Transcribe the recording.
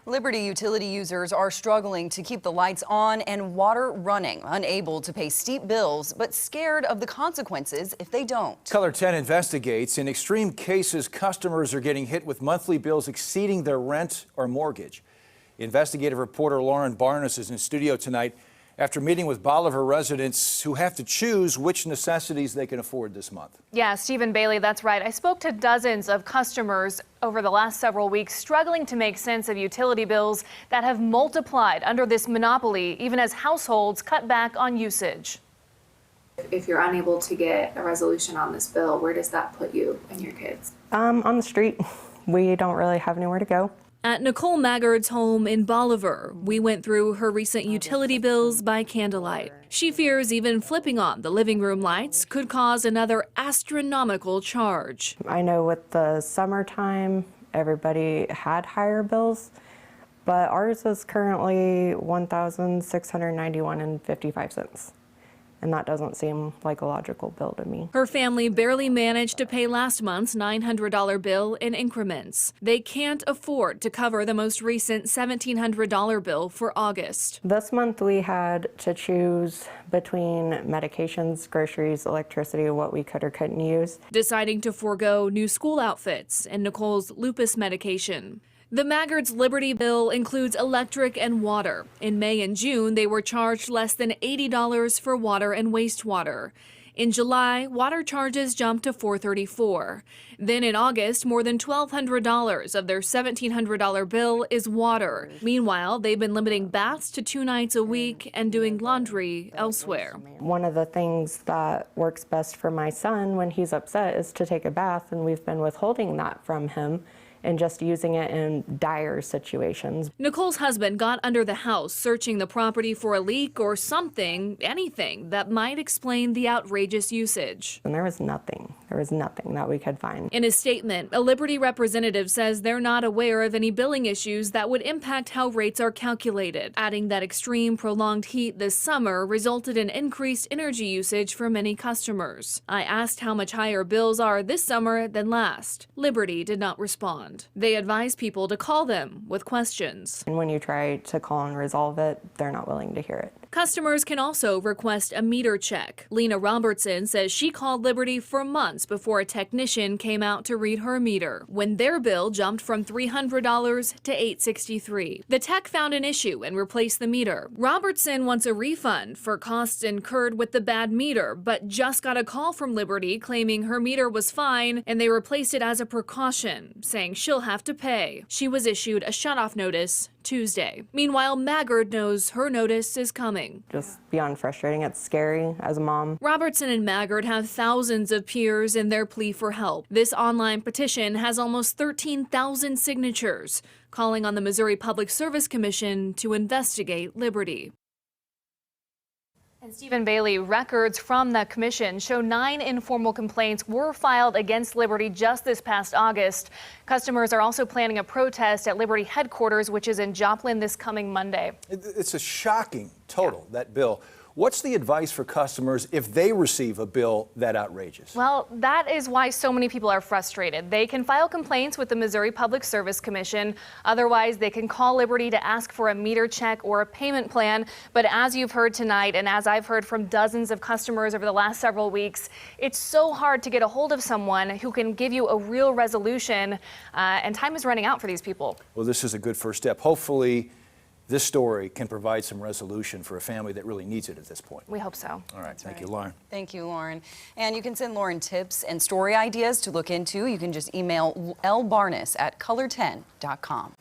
Liberty utility users are struggling to keep the lights on and water running, unable to pay steep bills, but scared of the consequences if they don't. Color 10 investigates. In extreme cases, customers are getting hit with monthly bills exceeding their rent or mortgage. Investigative reporter Lauren Barnes is in studio tonight after meeting with Bolivar residents who have to choose which necessities they can afford this month. Yeah, Stephen Bailey, that's right. I spoke to dozens of customers over the last several weeks struggling to make sense of utility bills that have multiplied under this monopoly, even as households cut back on usage. If you're unable to get a resolution on this bill, where does that put you and your kids? On the street. We don't really have anywhere to go. At Nicole Maggard's home in Bolivar, we went through her recent utility bills by candlelight. She fears even flipping on the living room lights could cause another astronomical charge. I know with the summertime, everybody had higher bills, but ours is currently $1,691.55. And that doesn't seem like a logical bill to me. Her family barely managed to pay last month's $900 bill in increments. They can't afford to cover the most recent $1,700 bill for August. This month we had to choose between medications, groceries, electricity, what we could or couldn't use. Deciding to forego new school outfits and Nicole's lupus medication. The Maggard's Liberty bill includes electric and water. In May and June, they were charged less than $80 for water and wastewater. In July, water charges jumped to $434. Then in August, more than $1,200 of their $1,700 bill is water. Meanwhile, they've been limiting baths to 2 nights a week and doing laundry elsewhere. One of the things that works best for my son when he's upset is to take a bath, and we've been withholding that from him and just using it in dire situations. Nicole's husband got under the house searching the property for a leak or something, anything that might explain the outrageous usage. And there was nothing that we could find. In a statement, a Liberty representative says they're not aware of any billing issues that would impact how rates are calculated, adding that extreme prolonged heat this summer resulted in increased energy usage for many customers. I asked how much higher bills are this summer than last. Liberty did not respond. They advise people to call them with questions. And when you try to call and resolve it, they're not willing to hear it. Customers can also request a meter check. Lena Robertson says she called Liberty for months before a technician came out to read her meter, when their bill jumped from $300 to $863. The tech found an issue and replaced the meter. Robertson wants a refund for costs incurred with the bad meter, but just got a call from Liberty claiming her meter was fine and they replaced it as a precaution, saying she'll have to pay. She was issued a shutoff notice Tuesday. Meanwhile, Maggard knows her notice is coming. Just beyond frustrating. It's scary as a mom. Robertson and Maggard have thousands of peers in their plea for help. This online petition has almost 13,000 signatures, calling on the Missouri Public Service Commission to investigate Liberty. And Stephen Bailey, records from the commission show 9 informal complaints were filed against Liberty just this past August. Customers are also planning a protest at Liberty headquarters, which is in Joplin this coming Monday. It's a shocking total, that bill. What's the advice for customers if they receive a bill that outrageous? Well, that is why so many people are frustrated. They can file complaints with the Missouri Public Service Commission. Otherwise, they can call Liberty to ask for a meter check or a payment plan. But as you've heard tonight, and as I've heard from dozens of customers over the last several weeks, it's so hard to get a hold of someone who can give you a real resolution, and time is running out for these people. Well, this is a good first step. Hopefully, this story can provide some resolution for a family that really needs it at this point. We hope so. All right. Thank you, Lauren. Thank you, Lauren. And you can send Lauren tips and story ideas to look into. You can just email lbarnes@color10.com.